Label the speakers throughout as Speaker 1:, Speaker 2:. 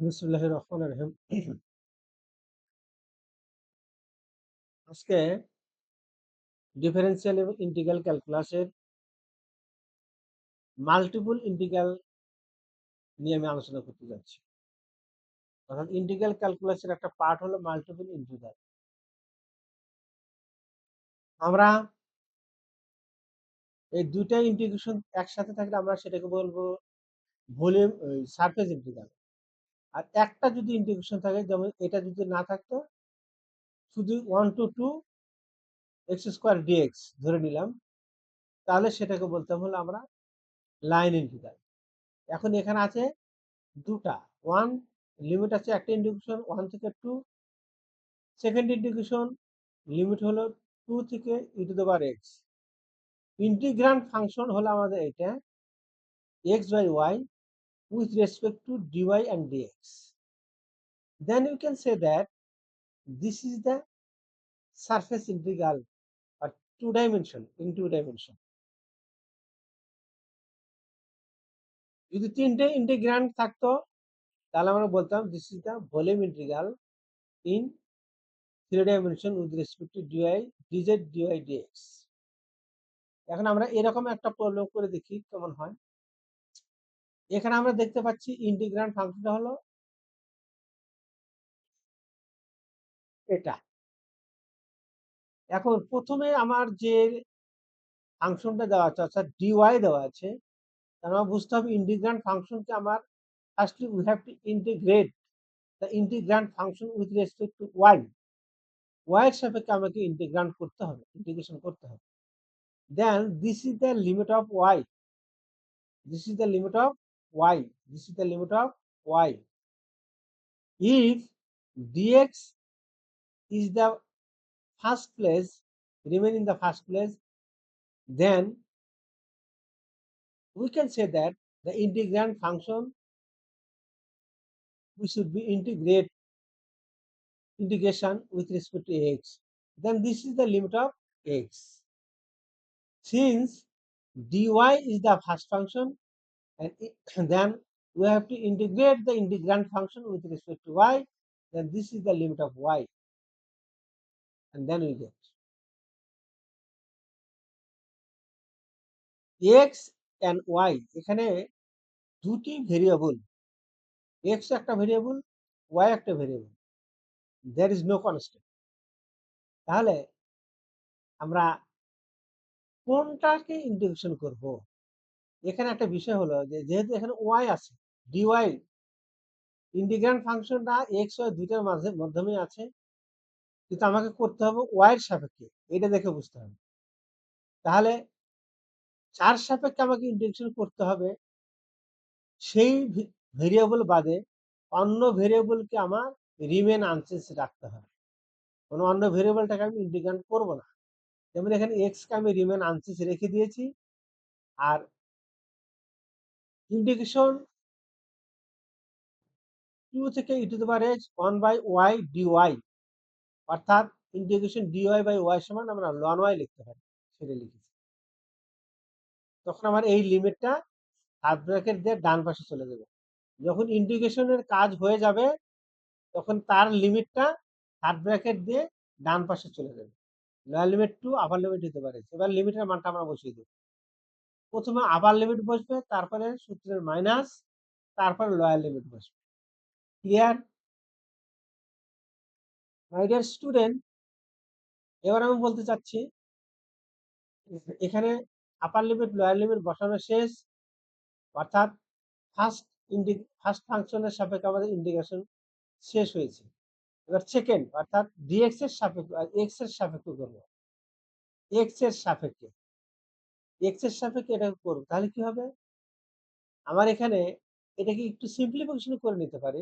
Speaker 1: বিসমিল্লাহির রহমানির রহিম। আজকে ডিফারেনশিয়াল এবং ইন্টিগ্রাল ক্যালকুলাসের মাল্টিপল ইন্টিগ্রাল নিয়ে আমি আলোচনা করতে যাচ্ছি। অর্থাৎ ইন্টিগ্রাল ক্যালকুলাসের একটা পার্ট হলো মাল্টিপল ইন্টিগ্রাল। আমরা এই দুইটা ইন্টিগ্রেশন একসাথে থাকলে আমরা সেটাকে বলবো ভলিউম সারফেস ইন্টিগ্রাল। আর একটা যদি ইন্টিগ্রেশন থাকে, যেমন এটা যদি না থাকতো, শুধু 1 to 2 এক্স স্কোয়ার ডিএক্স ধরে নিলাম, তাহলে সেটাকে বলতে হলো আমরা লাইন ইন্টিগ্রাল। এখন এখানে আছে দুটা, ওয়ান লিমিট আছে, একটা ইন্টিগ্রেশন 1 থেকে 2, সেকেন্ড ইন্টিগ্রেশন লিমিট হলো 2 থেকে e to the power x. Integrand function হলো আমাদের এটা x by y with respect to dy and dx. Then you can say that this is the surface integral or two dimension in two dimension. যদি তিনটে integrand থাকতো তাহলে আমরা বলতাম this is the volume integral in three dimension with respect two dy dz dy dx. এখন আমরা এরকম একটা প্রবলেম করে দেখি কেমন হয়। এখানে আমরা দেখতে পাচ্ছি ইন্টিগ্রান্ড ফাংশনটা হলো এটা। এখন প্রথমে আমার যে ফাংশনটা দেওয়া আছে অর্থাৎ ডিওয়াই দেওয়া আছে, তার মানে বুঝতে হবে ইন্টিগ্রান্ড ফাংশনকে আমার firstly we have to integrate the integrand function with respect to y. Y এর সাপেক্ষে আমাকে ইন্টিগ্রান্ড করতে হবে, ইন্টিগ্রেশন করতে হবে। Then this is the limit of y, this is the limit of y, this is the limit of y. If dx is the first place, remain in the first place, then we can say that the integrand function we should be integration with respect to x. Then this is the limit of x. Since dy is the first function, and then we have to integrate the integrand function with respect to y, then this is the limit of y, and then we get x and y. এখানে দুটি variable, x একটা variable, y একটা variable, there is no constant. তাহলে আমরা কোনটাকে integration করব? এখানে একটা বিষয় হলো যে যেহেতু এখানে y আছে, dy ইন্টিগ্রান্ড ফাংশনটা x y দুইটার মাধ্যমে আছে, কিন্তু আমাকে করতে হবে y এর সাপেক্ষে, এটা দেখে বুঝতে হবে। তাহলে যার সাপেক্ষে আমাকে ইন্টিগ্রেশন করতে হবে সেই ভেরিয়েবল বাদে অন্য ভেরিয়েবলকে আমার রিমেন আনচেঞ্জ রাখতে হবে। কোনো অন্য ভেরিয়েবলটাকে আমি ইন্টিগ্রেট করব না। যেমন এখানে এক্স কে আমি রিমেন আনচেঞ্জ রেখে দিয়েছি, আর ইন্টিগ্রেশন 2 থেকে e to the power x 1 by y dy, অর্থাৎ ইন্টিগ্রেশন ডিওয়াই বাই ওয়াই সমান আমরা লন ওয়াই লিখতে পারি, সেটা লিখেছি। তখন আমার এই লিমিটটা হাফ ব্র্যাকেট দিয়ে ডান পাশে চলে যাবে। যখন ইন্টিগ্রেশনের কাজ হয়ে যাবে তখন তার লিমিটটা হাফ ব্র্যাকেট দিয়ে ডান পাশে চলে যাবে। Lower limit to upper limit হতে পারে। এবার লিমিটের মানটা আমরা বসিয়ে দেব। প্রথমে আপার লিমিট বসবে, তারপরে সূত্রের মাইনাস, তারপরে লোয়ার লিমিট বসবে। ক্লিয়ার? মাই ডিয়ার স্টুডেন্ট, এবার আমি বলতে চাচ্ছি এখানে আপার লিমিট লোয়ার লিমিট বসানো শেষ, অর্থাৎ ফার্স্ট ফাংশনের সাপেক্ষে আমাদের ইন্টিগ্রেশন শেষ হয়েছে। এবার সেকেন্ড অর্থাৎ ডিএক্স এর সাপেক্ষে এক্স এর সাপেক্ষে করবো, এক্স এর সাপেক্ষে, এক্স এর সাপেক্ষে এটা করবো। তাহলে কি হবে, আমার এখানে এটাকে একটু সিম্পলিফিকেশন করে নিতে পারি।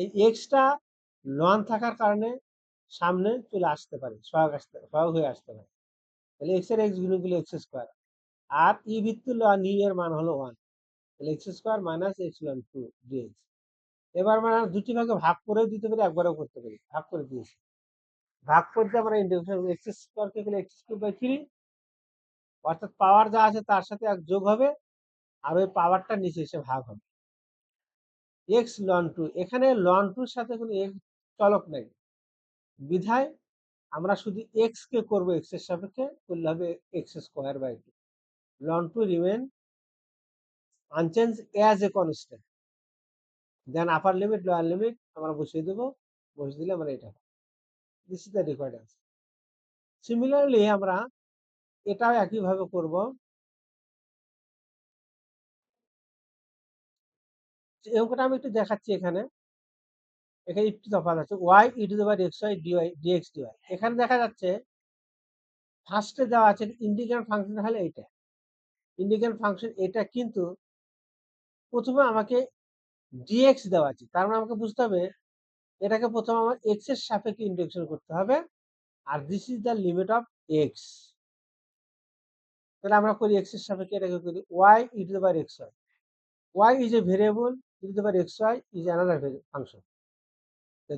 Speaker 1: এই এক্সটা লন থাকার কারণে সামনে চলে আসতে পারে, সহায়ক হয়ে আসতে পারে। তাহলে এক্স এর এক্স গুণ করলে এক্স স্কোয়ার, আর ই ভিত্তি লন ই এর মান হলো 1, তাহলে x square minus x ln 2 dx. এবার আমরা দুটি ভাগে ভাগ করে দিতে পারি, একবারও করতে পারি, ভাগ করে দিয়েছি। ভাগ করতে আমরা ইন্টিগ্রেশন এক্স স্কোয়ার কে গেলে এক্স কিউব বাই 3, অর্থাৎ পাওয়ার যা আছে তার সাথে এক যোগ হবে, আর ওই পাওয়ারটা নিচে এসে ভাগ হবে। এক্স লন টু, এখানে লন টুর সাথে কোনো এক্স চলক নাই, বিধায় আমরা শুধু এক্স কে করবো এক্স এর সাপেক্ষে, করলে হবে x square by two. Ln two remain unchange as a constant, then upper limit lower limit আমরা বসিয়ে দেবো, বসিয়ে দিলে আমরা এটা, this is the required answer. Similarly আমরা এটাও একইভাবে করব। এই অঙ্কটা আমি একটু দেখাচ্ছি এখানে, এখানে একটু তফাৎ আছে, y e to the power x y dy dx dy. এখানে দেখা যাচ্ছে ফার্স্টে দেওয়া আছে ইন্টিগ্রাল ফাংশন হলে এইটা ইন্টিগ্রাল ফাংশন, এটা কিন্তু প্রথমে আমাকে ডিএক্স দেওয়া আছে, তার মানে আমাকে বুঝতে হবে এটাকে প্রথমে আমার এক্স এর সাপেক্ষে ইন্টিগ্রেশন করতে হবে, আর this is the limit of x. তাহলে আমরা করি এক্স এর সাপেক্ষে এটাকে করি y e to the power x y, y is a variable, e to the power x y is another function.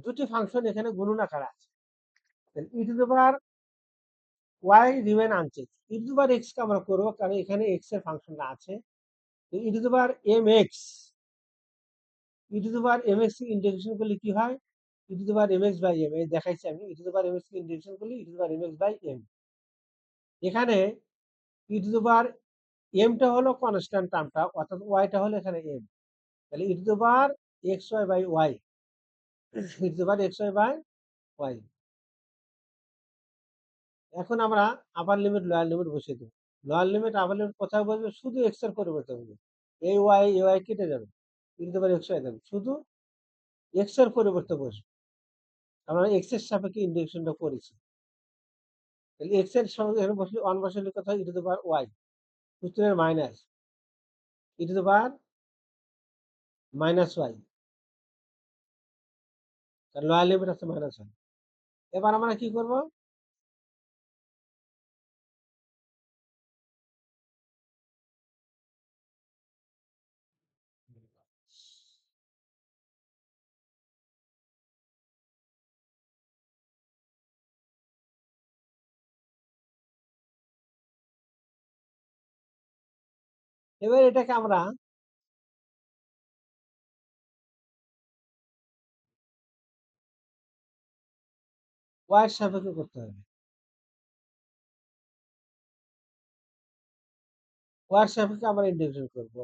Speaker 1: দুটি ফাংশন এখানে গুণন আকারে আছে, e to the power y remain unchange, e to the power x কে আমরা করবো কারণ এখানে এক্স এর ফাংশনটা আছে, e to the power m x, e to the power m x integration করলে কি হয়, e to the power m x by m, এই দেখাইছি আমি, e to the power m x integration করলে e to the power m x by m. এখানে e to the পাওয়ার এমটা হলো constant টার্মটা, অর্থাৎ ওয়াইটা হলো এখানে এম, তাহলে e to the power x y by y, e to the power x y by y. এখন আমরা আপার limit lower limit বসিয়ে দেবো, লোয়ার লিমিট আপার লিমিট কোথায় বসবে, শুধু এক্স এর পরিবর্তন হবে, এই ওয়াই কেটে যাবে, e to the power x y যাবে, শুধু এক্স এর পরিবর্তে বসবে, আমরা এক্স এর সাপেক্ষে ইন্টিগ্রেশনটা করেছি, তাহলে এক্স এর সঙ্গে এখানে বসলে ওয়ান বসালে কোথায়, e to the power y, সূত্রের minus e to the power minus y, lower limit আছে মাইনাস ওয়াই। এবার আমরা কি করব, এবার এটাকে আমরা ওয়াই এর সাপেক্ষে করতে হবে, ওয়াই এর সাপেক্ষে আমরা ইন্টিগ্রেশন করব,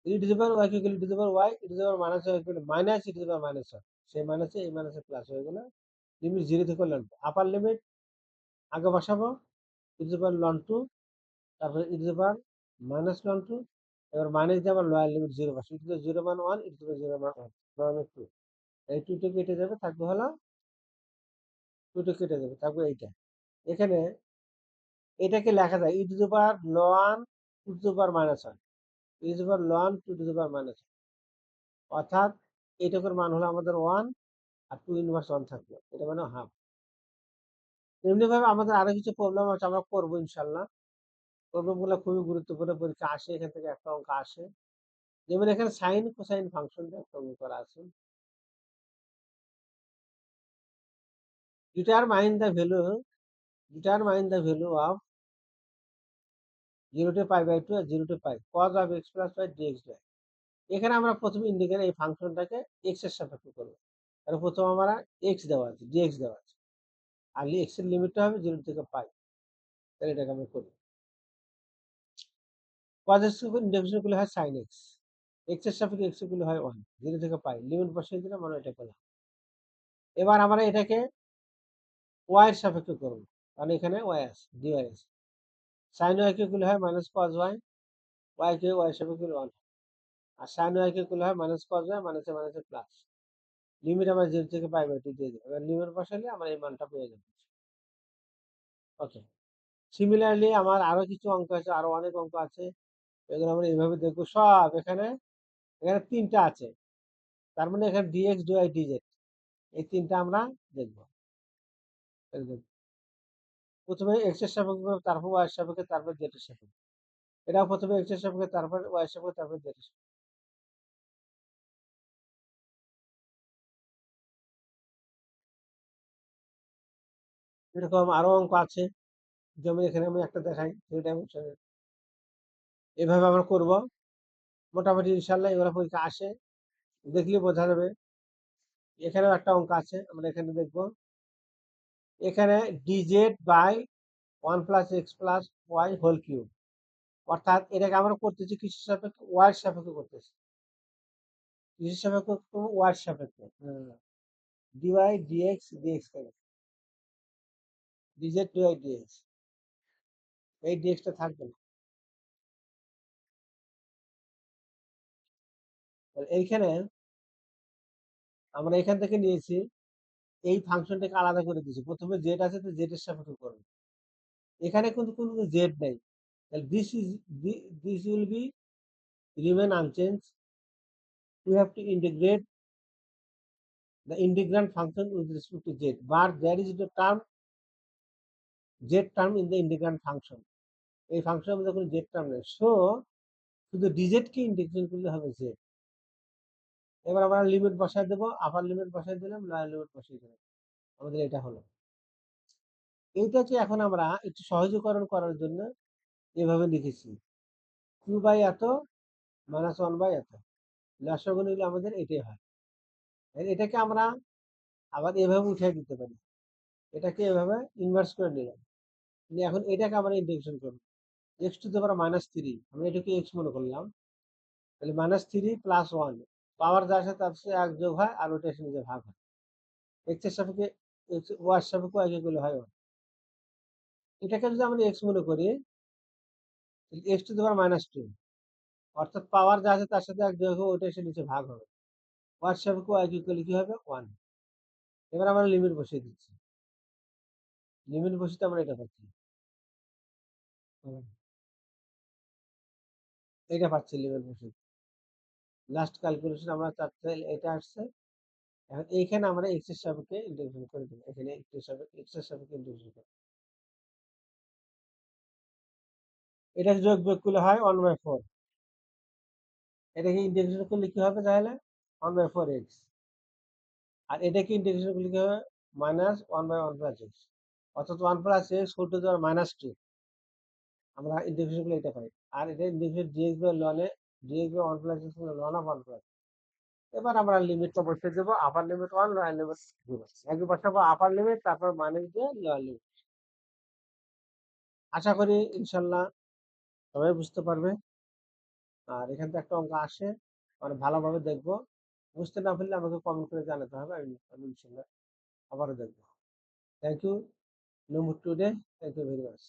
Speaker 1: e to the power y কে e to the power y, e to the power minus y minus e to the power minus y, সেই মাইনাসে এই মাইনাসে প্লাস হয়ে গেল, লিমিট জিরো থেকে লন টু, আপার লিমিট আগে বসাবো e to the power ln two, তারপরে e to the power minus ln two, এবার মাইনাস দিয়ে আবার লোয়ার লিমিট জিরো বসে, ই টু দি জিরো মান one, e to the zero মান ওয়ান টু, এই টুটা কেটে যাবে, থাকবে হলো টুটা কেটে যাবে, থাকবে এইটা। এখানে এটাকে লেখা যায় e to the power ln two to the power minus one, e to the power ln two to the power minus one, অর্থাৎ এইটার মান হলো আমাদের ওয়ান, আর টু ইনভার্স ওয়ান থাকবে, এটা মানে হাফ। এমনি ভাবে আমাদের আরো কিছু প্রবলেম আছে, আমরা করবো ইনশাল্লাহ, প্রবলেম গুলো খুবই গুরুত্বপূর্ণ, পরীক্ষা আসে, এখান থেকে একটা অঙ্ক আসে, যেমন এখানে সাইন কোসাইন ফাংশনটা একটা অঙ্ক করা আছে, determine the value, determine the value of 0 to pi by 2 আর 0 to pi cos of x plus y dx by. এখানে আমরা প্রথমে ইন্টিগ্রেট এই ফাংশনটাকে x এর সাপেক্ষে করব, তাহলে প্রথম আমরা x দেওয়া আছে, dx দেওয়া আছে, আর x এর লিমিটটা হবে 0 থেকে পাই, তাহলে এটাকে আমরা করি, cos x এর ইন্টিগ্রেশন করলে হয় sin x, x এর সাপেক্ষে x করলে হয় 1, 0 থেকে পাই, লিমিট বসিয়ে দিলাম, আমরা এটা পেলাম। এবার আমরা এটাকে y এর সাপেক্ষে করব, কারণ এখানে y আছে, dy আছে, sin y কে করলে হয় মাইনাস cos y, y কে y এর সাপেক্ষে 1, আর sin y কে করলে হয় মাইনাস cos y, মাইনাসে মাইনাসে প্লাস, লিমিট আমরা 0 থেকে পাই বাই 2 দিয়ে দিই, এবার লিমিট বসালে আমরা এই মানটা পেয়ে যাব। ওকে, সিমিলারলি আমার আরো কিছু অঙ্ক আছে, আরো অনেক অঙ্ক আছে, এগুলো আমরা এইভাবে দেখবো সব, এখানে এখানে তিনটা আছে, তার মানে এখানে ডিএক্স ডিওয়াই ডিজেড, এই তিনটা আমরা দেখবো। প্রথমে এক্স এর সাপেক্ষে, তারপর ওয়াই এর সাপেক্ষে, তারপর জেড এর সাপেক্ষে, এটা প্রথমে এক্স এর সাপেক্ষে, তারপর ওয়াই এর সাপেক্ষে, তারপর জেড এর সাপেক্ষে। এরকম আরো অঙ্ক আছে, যেমন এখানে আমি একটা দেখাই, থ্রি ডাইমেনশনের, এভাবে আমরা করব, মোটামুটি ইনশাল্লাহ এগুলো পরীক্ষা আসে, দেখলে বোঝা যাবে। এখানেও একটা অঙ্ক আছে, আমরা এখানে দেখব। এখানে dz by 1 plus x plus y whole cube, অর্থাৎ এটাকে আমরা করতেছি কিসের সাপেক্ষে? ওয়াই এর সাপেক্ষে করতেছি। কিসের সাপেক্ষে? ওয়াই এর সাপেক্ষে। ডিওয়াই ডিএক্স ডিএক্স করে dz ডিওয়াই ডিএক্স, এই ডিএক্সটা থাকবে না। এইখানে আমরা এখান থেকে নিয়েছি, এই ফাংশনটাকে আলাদা করে দিয়েছি। প্রথমে জেড আছে তো জেড এর সাপেক্ষে করবে। এখানে কিন্তু কোনো জেড নাই, তাহলে this will be remain unchanged. We have to integrate the integrand function with respect to z, but there is the term z term in the integrand function. এই ফাংশনের মধ্যে কোনো z টার্ম নেই, সো শুধু dz কে integration করলে হবে z। এবার আমরা লিমিট বসায় দেবো, আপার লিমিট বসায় দিলাম, লোয়ার লিমিট বসিয়ে দিলাম, আমাদের এটা হলো। এইটাকে এখন আমরা একটু সহজীকরণ করার জন্য এভাবে লিখেছি, 2 বাই এত মাইনাস 1 বাই এত, লসাগু নিলে আমাদের এটাই হয়। এটাকে আমরা আবার এভাবে উঠিয়ে দিতে পারি, এটাকে এভাবে ইনভার্স করে নিলাম, এখন এটাকে আমরা ইন্টিগ্রেশন করবো। X two the power minus 3, আমরা এটাকে এক্স মনে করলাম, তাহলে মাইনাস 3 প্লাস 1, পাওয়ার যা আছে তার সাথে এক যোগ হয় আর ওটা এসে নিজে ভাগ হয়। এক্স এর সাপেক্ষে এক্স, ওয়াই এর সাপেক্ষে ওয়াই করলে হয় 1। এটাকে যদি আমরা এক্স মনে করি, x two the power minus 2, অর্থাৎ পাওয়ার যা আছে তার সাথে এক যোগ হবে, ওটা এসে নিচে ভাগ হবে। ওয়াই এর সাপেক্ষে ওয়াই করলে কি হবে? 1। এবার আমরা লিমিট বসিয়ে দিচ্ছি, লিমিট বসিয়ে আমরা এটা পাচ্ছি, এটা পাচ্ছি লিমিট বসিয়ে। লাস্ট ক্যালকুলেশন আমরা চাচ্ছে এটা আসছে। এখন এইখানে আমরা এক্স এর সাপেক্ষে ইন্টিগ্রেশন করে দেবো, এখানে এক্স এর সাপেক্ষে ইন্টিগ্রেশন করে, এটা যোগ বিয়োগ করলে হয় 1/4। এটাকে ইন্টিগ্রেশন করলে কি হবে তাহলে? 1/4x। আর এটাকে ইন্টিগ্রেশন করলে কি হবে? মাইনাস 1/1 প্লাস এক্স, অর্থাৎ 1 plus x whole to the power minus 2। আমরা ইন্টিগ্রেশন করলে এটা পাই। আর এটা ইন্টিগ্রেশন ডিএক্স বাই লনে, dx by 1 plus x ln of 1 plus. এবার আমরা লিমিটটা বসিয়ে দেবো, আপার লিমিট 1 লোয়ার লিমিট 0। আগে বসাবো আপার লিমিট, তারপর মাইনাস দিয়ে লোয়ার লিমিট। আশা করি ইনশাল্লাহ সবাই বুঝতে পারবে। আর এখান থেকে একটা অঙ্ক আসে, মানে ভালোভাবে দেখবো। বুঝতে না পারলে আমাকে কমেন্ট করে জানাতে হবে, আমি ইনশাল্লাহ আবারও দেখবো। Thank you, no more today, thank you very much.